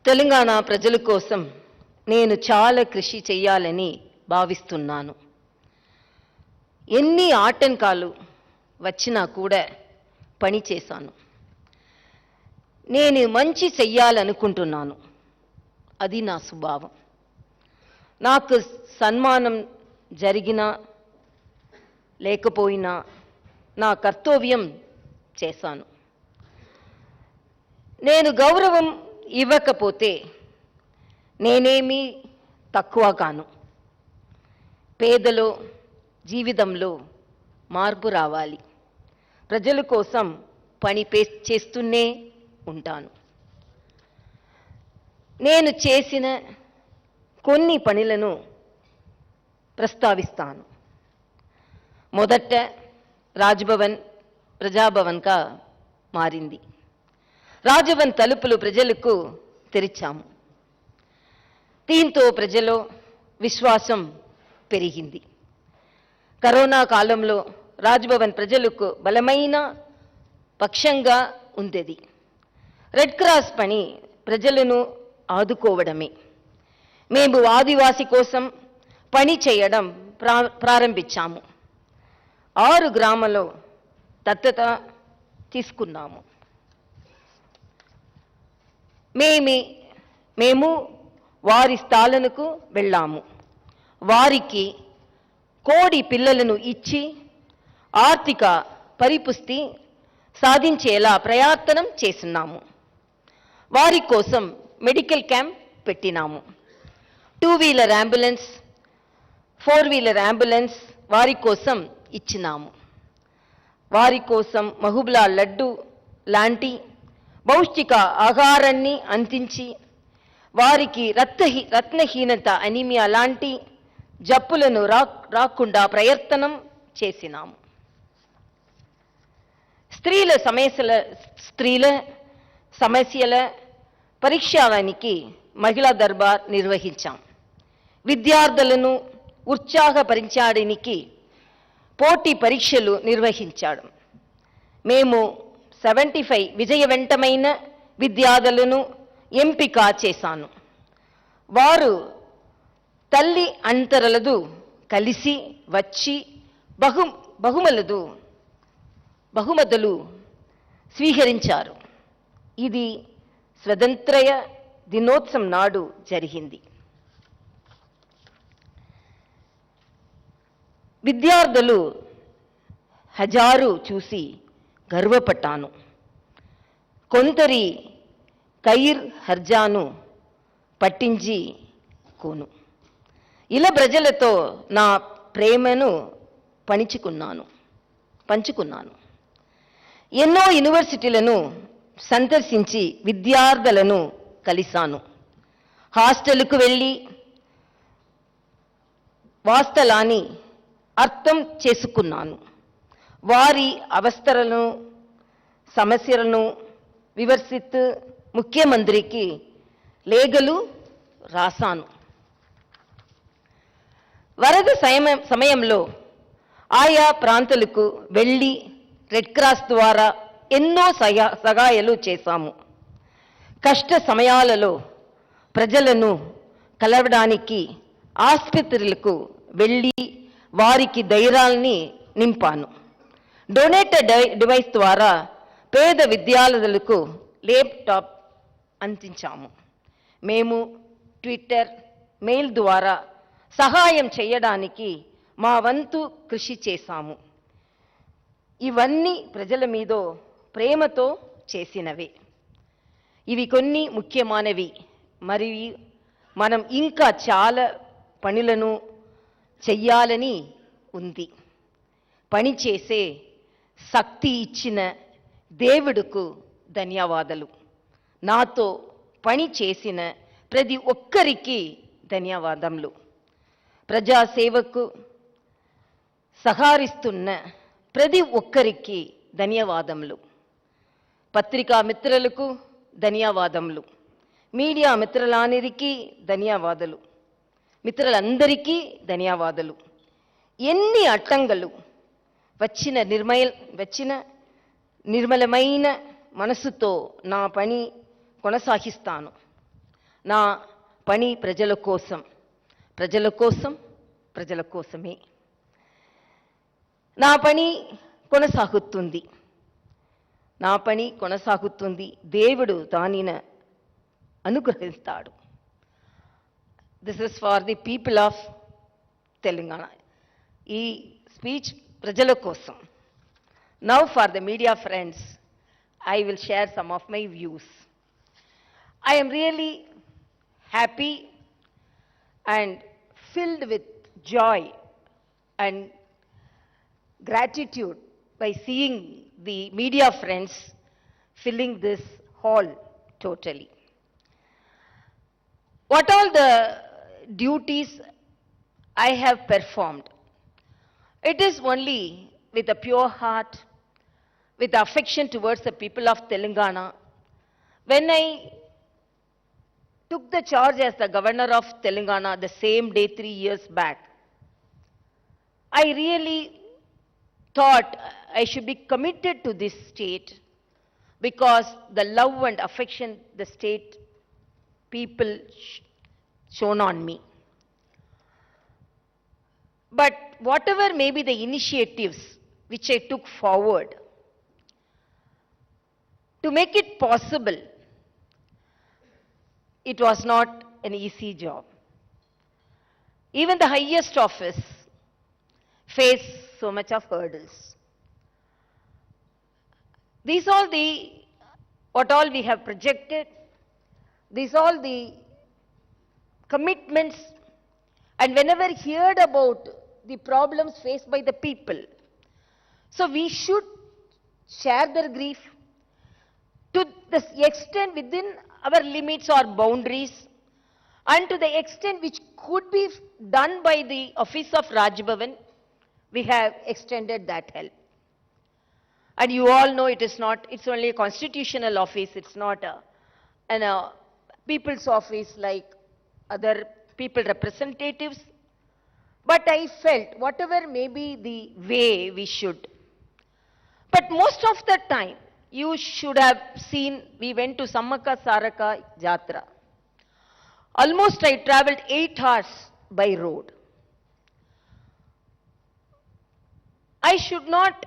తెలంగాణ ప్రజల కోసం నేను చాలా కృషి చేయాలని భావిస్తున్నాను. ఎన్ని ఆటంకాలు వచ్చినా కూడా పని చేశాను. నేను మంచి చెయ్యాలనుకుంటున్నాను. అది నా స్వభావం. నాకు సన్మానం జరిగినా లేకపోయినా నా కర్తవ్యం చేశాను. నేను గౌరవం ఇవ్వకపోతే నేనేమీ తక్కువ కాను. పేదలో జీవితంలో మార్పు రావాలి. ప్రజల కోసం పని చేస్తూనే ఉంటాను. నేను చేసిన కొన్ని పనులను ప్రస్తావిస్తాను. మొదట రాజ్భవన్ ప్రజాభవన్గా మారింది. రాజ్భవన్ తలుపులు ప్రజలకు తెరిచాము. దీంతో ప్రజల్లో విశ్వాసం పెరిగింది. కరోనా కాలంలో రాజ్భవన్ ప్రజలకు బలమైన పక్షంగా ఉండేది. రెడ్ క్రాస్ పని ప్రజలను ఆదుకోవడమే. మేము ఆదివాసి కోసం పని చేయడం ప్రారంభించాము. 6 గ్రామాల్లో దత్తత తీసుకున్నాము. మేము వారి స్థానాలకు వెళ్ళాము. వారికి కోడి పిల్లలను ఇచ్చి ఆర్థిక పరిపుష్టి సాధించేలా ప్రయత్నం చేస్తున్నాము. వారి కోసం మెడికల్ క్యాంప్ పెట్టినాము. 2 వీలర్ అంబులెన్స్, 4 వీలర్ అంబులెన్స్ వారి కోసం ఇచ్చినాము. వారి కోసం మహబూబ్లా లడ్డు లాంటి పౌష్టిక ఆహారాన్ని అందించి వారికి రత్నహీనత అనీమియా లాంటి జబ్బులను రాకుండా ప్రయత్నం చేసినాము. స్త్రీల సమస్యల పరిష్కారానికి మహిళా దర్బార్ నిర్వహించాం. విద్యార్థులను ఉత్సాహపరించడానికి పోటీ పరీక్షలు నిర్వహించాడు. మేము 75 విజయవంతమైన విద్యార్థులను ఎంపిక చేశాను. వారు తల్లి అంతరలదు కలిసి వచ్చి బహుమతులు స్వీకరించారు. ఇది స్వతంత్ర దినోత్సవం నాడు జరిగింది. విద్యార్థులు హజారు చూసి గర్వపడ్డాను. కొందరి కైర్ హర్జాను పట్టించి కోను. ఇలా ప్రజలతో నా ప్రేమను పంచుకున్నాను. ఎన్నో యూనివర్సిటీలను సందర్శించి విద్యార్థులను కలిశాను. హాస్టల్కు వెళ్ళి వాస్తవాన్ని అర్థం చేసుకున్నాను. వారి అవస్థలను సమస్యలను వివరిస్తూ ముఖ్యమంత్రికి లేఖలు రాశాను. వరద సమయంలో ఆయా ప్రాంతాలకు వెళ్ళి రెడ్ క్రాస్ ద్వారా ఎన్నో సహాయాలు చేశాము. కష్ట సమయాలలో ప్రజలను కలవడానికి ఆసుపత్రులకు వెళ్ళి వారికి ధైర్యాన్ని నింపాను. డొనేటెడ్ డివైస్ ద్వారా పేద విద్యార్థులకు ల్యాప్టాప్ అందించాము. మేము ట్విట్టర్, మెయిల్ ద్వారా సహాయం చేయడానికి మా వంతు కృషి చేశాము. ఇవన్నీ ప్రజల మీద ప్రేమతో చేసినవే. ఇవి కొన్ని ముఖ్యమైనవి. మరియు మనం ఇంకా చాలా పనులను చెయ్యాలని ఉంది. పని చేసే శక్తి ఇచ్చిన దేవుడుకు ధన్యవాదాలు. నాతో పని చేసిన ప్రతి ఒక్కరికి ధన్యవాదములు. ప్రజాసేవకు సహకరిస్తున్న ప్రతి ఒక్కరికి ధన్యవాదములు. పత్రికా మిత్రులకు ధన్యవాదములు. మీడియా మిత్రులందరికీ ధన్యవాదాలు. మిత్రులందరికీ ధన్యవాదాలు. ఎన్ని అడ్డంకులు వచ్చిన నిర్మలమైన మనసుతో నా పని కొనసాగిస్తాను. నా పని ప్రజల కోసం, ప్రజల కోసం, ప్రజల కోసమే. నా పని కొనసాగుతుంది, నా పని కొనసాగుతుంది. దేవుడు దానిని అనుగ్రహిస్తాడు. This is for the people of Telangana. ఈ స్పీచ్ ప్రజల కోసం. Now for the media friends, I will share some of my views. I am really happy and filled with joy and gratitude by seeing the media friends filling this hall totally. What all the duties I have performed, it is only with a pure heart, with affection towards the people of Telangana. When I took the charge as the governor of Telangana the same day 3 years back, I really thought I should be committed to this state because the love and affection the state people shown on me. But whatever may be the initiatives which I took forward, to make it possible, it was not an easy job. Even the highest office faced so much of hurdles. These all the, what all we have projected, these all the commitments, and whenever heard about the problems faced by the people, so we should share their grief to the extent within our limits or boundaries, and to the extent which could be done by the office of Raj Bhavan, we have extended that help. And you all know it is not, it's only a constitutional office, it's not a people's office like other people representatives. But I felt whatever may be the way we should. But most of the time, you should have seen, we went to Sammaka Saraka Jatra. Almost I traveled 8 hours by road. I should not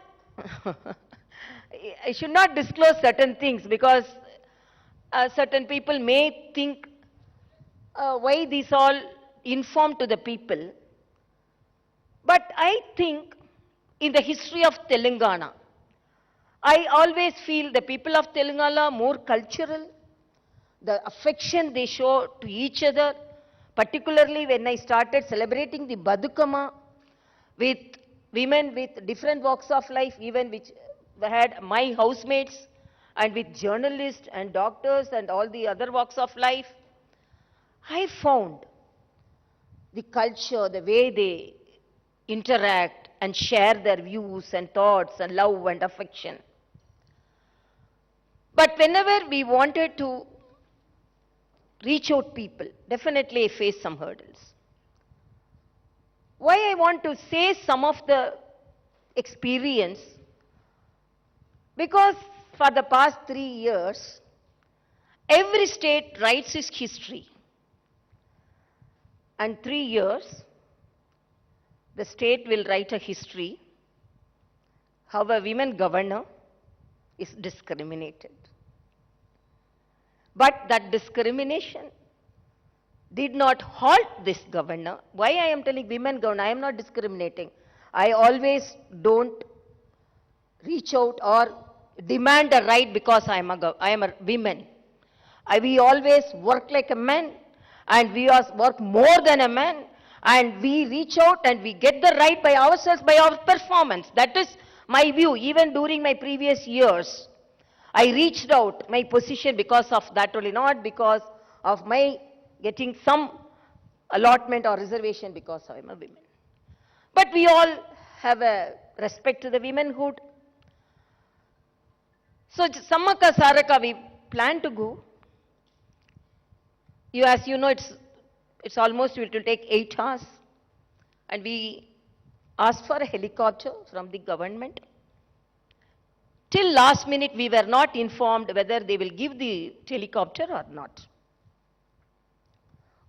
disclose certain things because certain people may think why these all informed to the people. But I think in the history of Telangana, I always feel the people of Telangana more cultural, the affection they show to each other, particularly when I started celebrating the Badukama with women with different walks of life, even which had my housemates, and with journalists and doctors and all the other walks of life. I found the culture, the way they interact and share their views and thoughts and love and affection. But whenever we wanted to reach out people, definitely I faced some hurdles. Why I want to say some of the experience? Because for the past 3 years, every state writes its history. And 3 years, the state will write a history how a women governor is discriminated. But that discrimination did not halt this governor. Why I am telling women governor? I am not discriminating. I always don't reach out or demand a right because I am a woman. We always work like a man, and we work more than a man, and we reach out and we get the right by ourselves, by our performance. That is my view. Even during my previous years, I reached out my position because of that only, not because of my getting some allotment or reservation because I am a woman. But we all have a respect to the womanhood. So Sammaka Saraka we plan to go. As you know, it's almost, it will take 8 hours. And we asked for a helicopter from the government. Till last minute, we were not informed whether they will give the helicopter or not.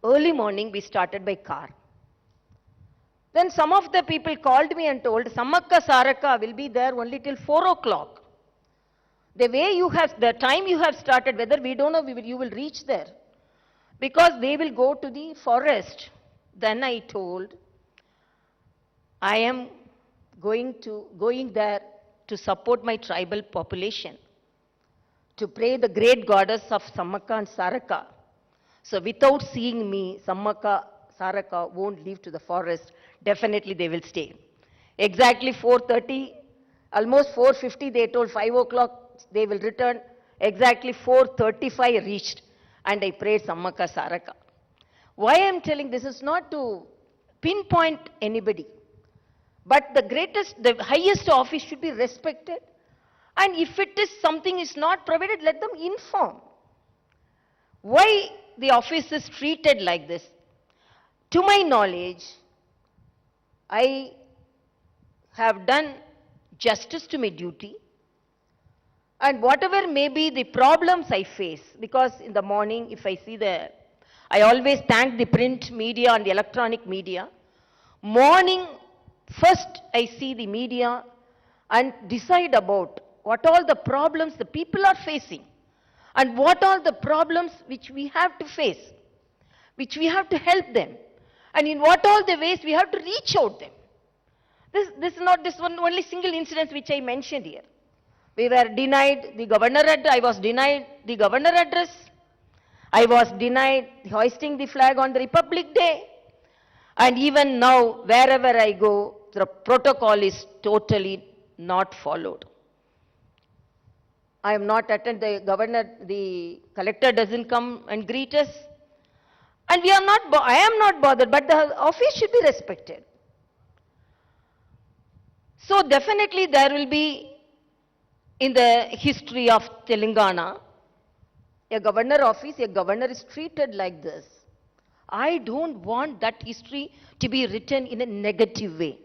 Early morning, we started by car. Then some of the people called me and told, Sammakka Saraka will be there only till 4 o'clock. The way you have, the time you have started, whether we don't know, you will reach there. Because they will go to the forest. Then I told, I am going there to support my tribal population, to pray the great goddess of Sammakka and Saraka. So without seeing me, Sammakka, Saraka won't leave to the forest. Definitely they will stay. Exactly 4:30, almost 4:50, they told 5 o'clock they will return. Exactly 4:35 reached, and I prayed Sammakka, Saraka. Why I am telling this is not to pinpoint anybody, but the highest office should be respected. And if it is something is not provided, let them inform. Why the office is treated like this? To my knowledge, I have done justice to my duty, and whatever may be the problems I face, because in the morning, if I see I always thank the print media and the electronic media. Morning, first I see the media and decide about what all the problems the people are facing, and what are the problems which we have to face, which we have to help them, and in what all the ways we have to reach out them. This is not this one only single incident which I mentioned here. We were denied the governor I was denied the governor address. I was denied hoisting the flag on the Republic Day. And even now, wherever I go, the protocol is totally not followed. I am not attended, the collector doesn't come and greet us. And I am not bothered, but the office should be respected. So definitely there will be, in the history of Telangana, a governor office, a governor is treated like this. I don't want that history to be written in a negative way.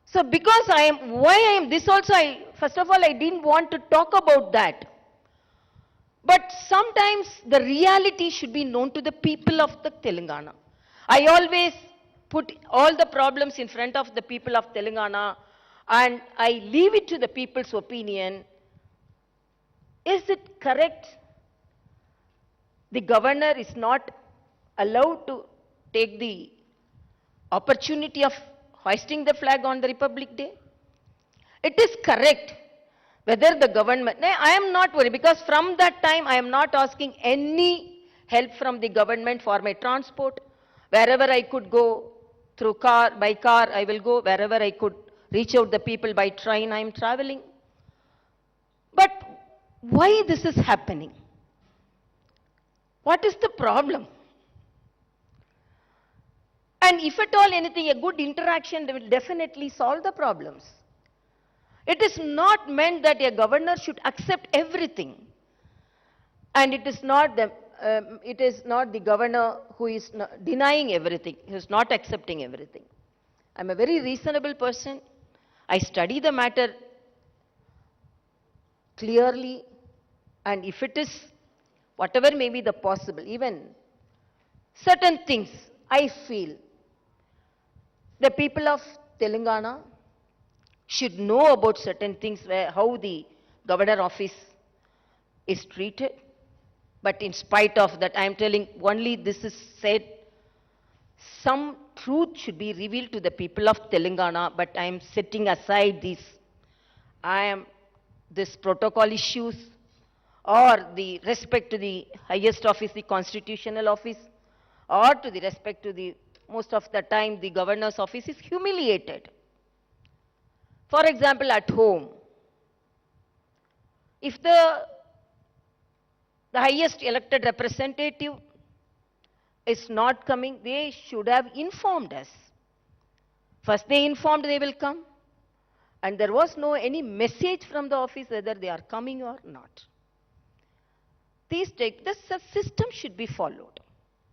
So because first of all, I didn't want to talk about that. But sometimes the reality should be known to the people of the Telangana. I always put all the problems in front of the people of Telangana, and I leave it to the people's opinion. Is it correct? The governor is not allowed to take the opportunity of hoisting the flag on the Republic Day? It is correct. Whether the government, I am not worried, because from that time I am not asking any help from the government for my transport. Wherever I could go by car, I will go. Wherever I could reach out the people by train, I am traveling. But why this is happening? What is the problem? And if at all anything, a good interaction will definitely solve the problems. It is not meant that a governor should accept everything. And it is not the governor who is denying everything, who is not accepting everything. I am a very reasonable person. I study the matter clearly, and if it is whatever may be the possible, even certain things, I feel the people of Telangana should know about certain things, how the governor office is treated. But in spite of that, I am telling only this is said, some truth should be revealed to the people of Telangana, but I am setting aside this protocol issues, or the respect to the highest office, the constitutional office, or to the respect to the, most of the time, the governor's office is humiliated. For example, at home, if the highest elected representative is not coming, they should have informed us. First they informed they will come, and there was no any message from the office whether they are coming or not. The system should be followed.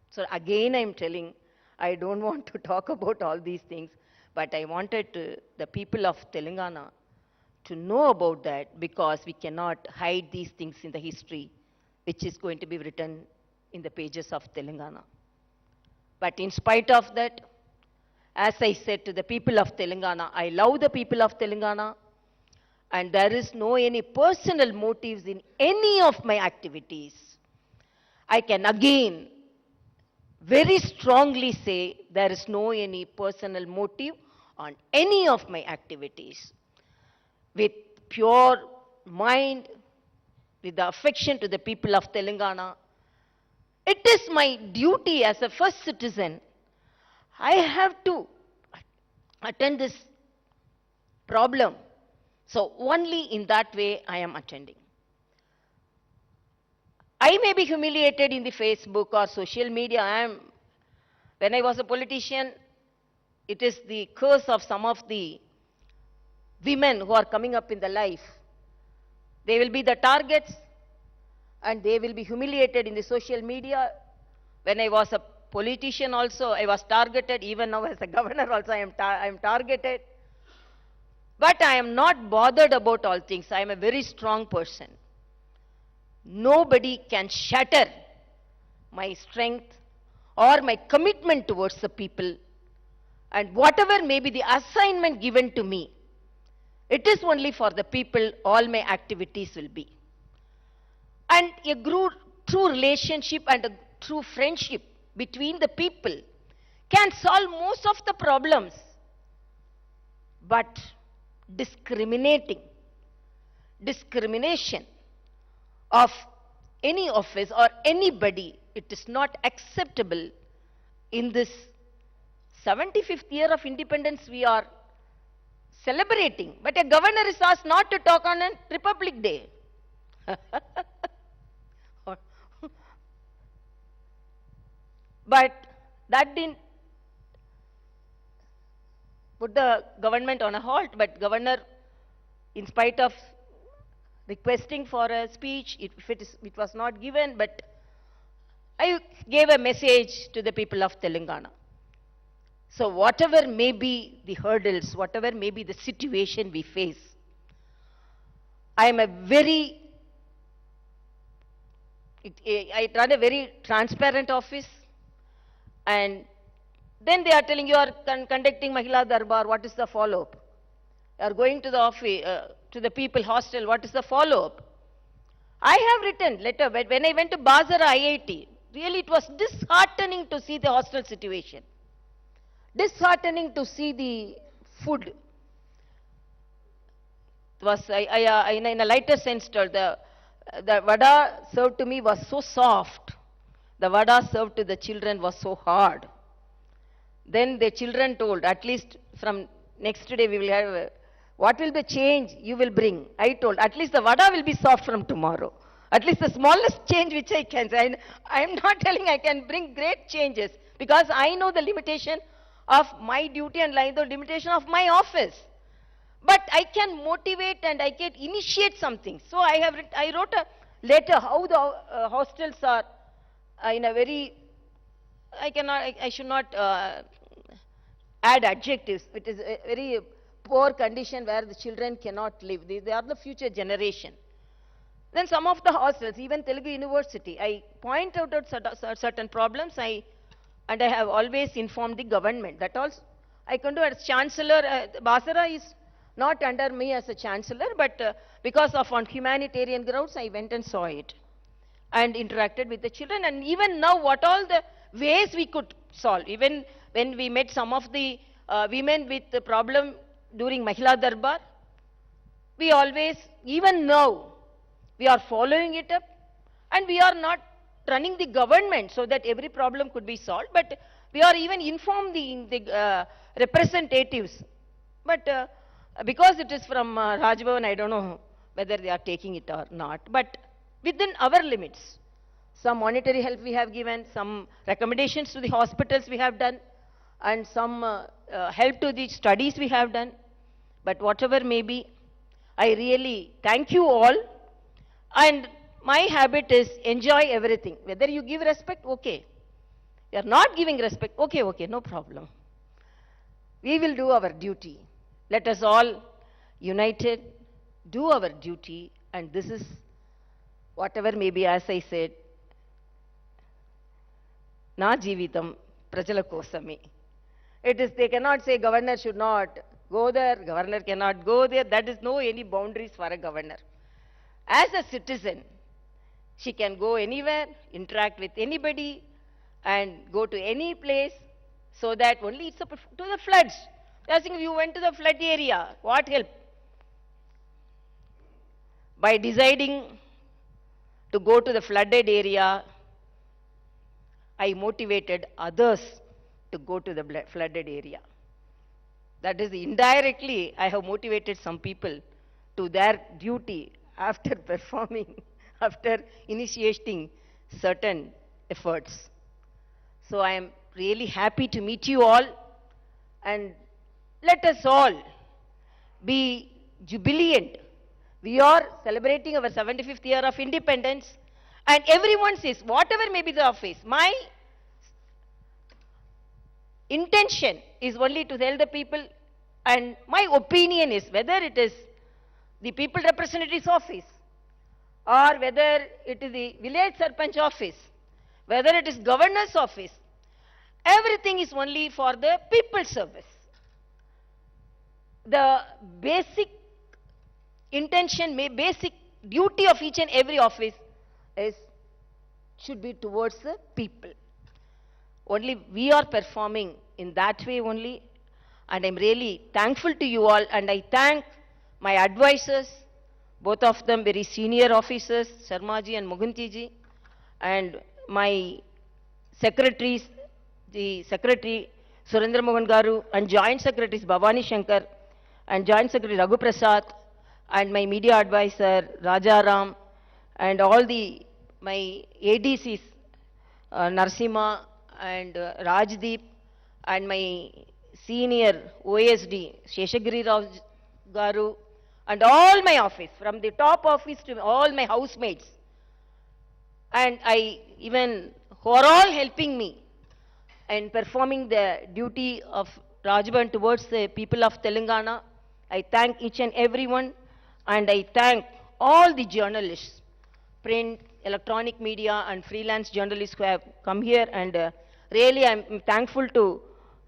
So again I am telling, I don't want to talk about all these things, but I wanted the people of Telangana to know about that, because we cannot hide these things in the history which is going to be written in the pages of Telangana. But in spite of that, as I said to the people of Telangana, I love the people of Telangana, and there is no any personal motives in any of my activities. I can again very strongly say there is no any personal motive on any of my activities. With pure mind, with the affection to the people of Telangana, it is my duty as a first citizen. I have to attend this problem. So only in that way I am attending. I may be humiliated in the Facebook or social media. When I was a politician, it is the curse of some of the women who are coming up in the life. They will be the targets and they will be humiliated in the social media. When I was a politician also, I was targeted. Even now as a governor also, I am targeted. But I am not bothered about all things. I am a very strong person. Nobody can shatter my strength or my commitment towards the people. And whatever may be the assignment given to me, it is only for the people all my activities will be. And a true relationship and a true friendship between the people can solve most of the problems. But discrimination of any office or anybody, it is not acceptable. In this 75th year of independence we are celebrating, but a governor is asked not to talk on a Republic Day. But that didn't put the government on a halt, but governor, in spite of requesting for a speech, it was not given, but I gave a message to the people of Telangana. So whatever may be the hurdles, whatever may be the situation we face, I run a very transparent office, and then they are telling you are conducting Mahila Darbar, what is the follow-up? You are going to the office, to the people hostel, what is the follow-up? I have written letter, when I went to Bazara IIT, really it was disheartening to see the hostel situation. Disheartening to see the food. It was, in a lighter sense, the vada served to me was so soft. The vada served to the children was so hard. Then the children told, at least from next day we will have, what will the change you will bring? I told, at least the vada will be soft from tomorrow. At least the smallest change which I can say. I am not telling I can bring great changes, because I know the limitation of my duty and the limitation of my office. But I can motivate and I can initiate something. So I wrote a letter how the hostels are in a very, I should not add adjectives. It is a very poor condition where the children cannot live. They are the future generation. Then some of the hostels, even Telugu University, I point out certain problems, and I have always informed the government. That also I can do as chancellor. Basara is not under me as a chancellor, but because of on humanitarian grounds, I went and saw it and interacted with the children. And even now, what all the ways we could solve. Even when we met some of the women with the problem during Mahila Darbar, we always, even now, we are following it up, and we are not running the government so that every problem could be solved, but we are even informing the representatives. But because it is from Rajbhavan, I don't know whether they are taking it or not, but within our limits. Some monetary help we have given, some recommendations to the hospitals we have done, and some help to the studies we have done. But whatever may be, I really thank you all. And my habit is enjoy everything. Whether you give respect, okay. You are not giving respect, okay, no problem. We will do our duty. Let us all united do our duty, and this is whatever may be, as I said, నా జీవితం ప్రజల కోసమే. It is, they cannot say governor should not go there, governor cannot go there. That is no any boundaries for a governor. As a citizen, she can go anywhere, interact with anybody, and go to any place, so that only it's to the floods. They are saying, you went to the flood area, what help? By deciding to go to the flooded area, I motivated others to go to the flooded area. That is, indirectly, I have motivated some people to their duty after performing, after initiating certain efforts. So I am really happy to meet you all, and let us all be jubilant. We are celebrating our 75th year of independence, and everyone says, whatever may be the office, my intention is only to tell the people, and my opinion is, whether it is the people representative's office, or whether it is the village sarpanch office, whether it is governor's office, everything is only for the people's service. The basic intention, basic duty of each and every office should be towards the people. Only we are performing in that way only, and I'm really thankful to you all, and I thank my advisors, both of them very senior officers, Sharmaji and Moguntiji, and my secretaries, the Secretary Surendra Mohan Garu, and Joint Secretaries Bhavani Shankar, and Joint Secretary Raghu Prasad, and my media advisor Rajaram, and all my ADCs, Narsimha and Rajdeep, and my senior OSD Sheshagiri Rao Garu, and all my office, from the top office to all my housemates, and I even who are all helping me in performing the duty of Rajban towards the people of Telangana. I thank each and everyone, and I thank all the journalists, print, electronic media, and freelance journalists who have come here, and really I'm thankful to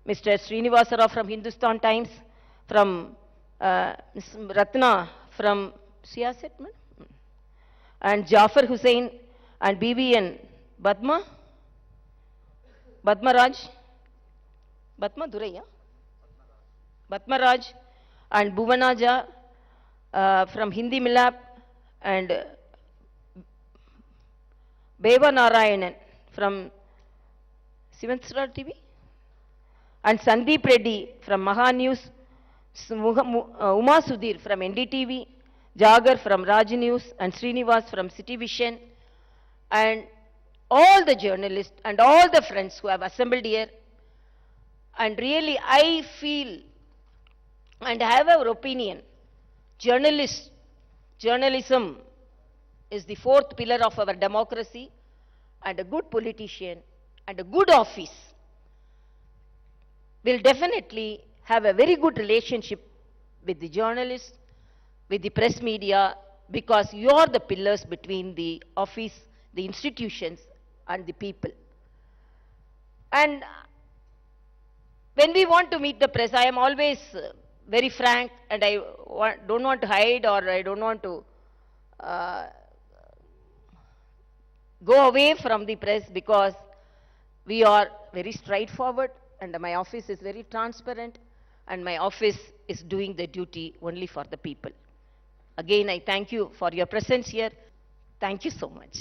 Mr. Srinivasa Rao from Hindustan Times, from Ms. Ratna from Siyaset, and Jafar Hussain, and BBN Badmaraj, Badmaraj, and Bhuvanaja from Hindi Milap, and Beva Narayanan from Sivansra TV, and Sandeep Reddy from Maha News, Uma Sudhir from NDTV, Jagar from Raj News, and Srinivas from City Vision, and all the journalists and all the friends who have assembled here. And really I feel and have our opinion, journalism is the fourth pillar of our democracy, and a good politician and a good office will definitely have a very good relationship with the journalists, with the press media, because you are the pillars between the office, the institutions, and the people. And when we want to meet the press, I am always very frank, and I don't want to hide, or I don't want to go away from the press, because we are very straightforward, and my office is very transparent, and my office is doing the duty only for the people. Again, I thank you for your presence here. Thank you so much.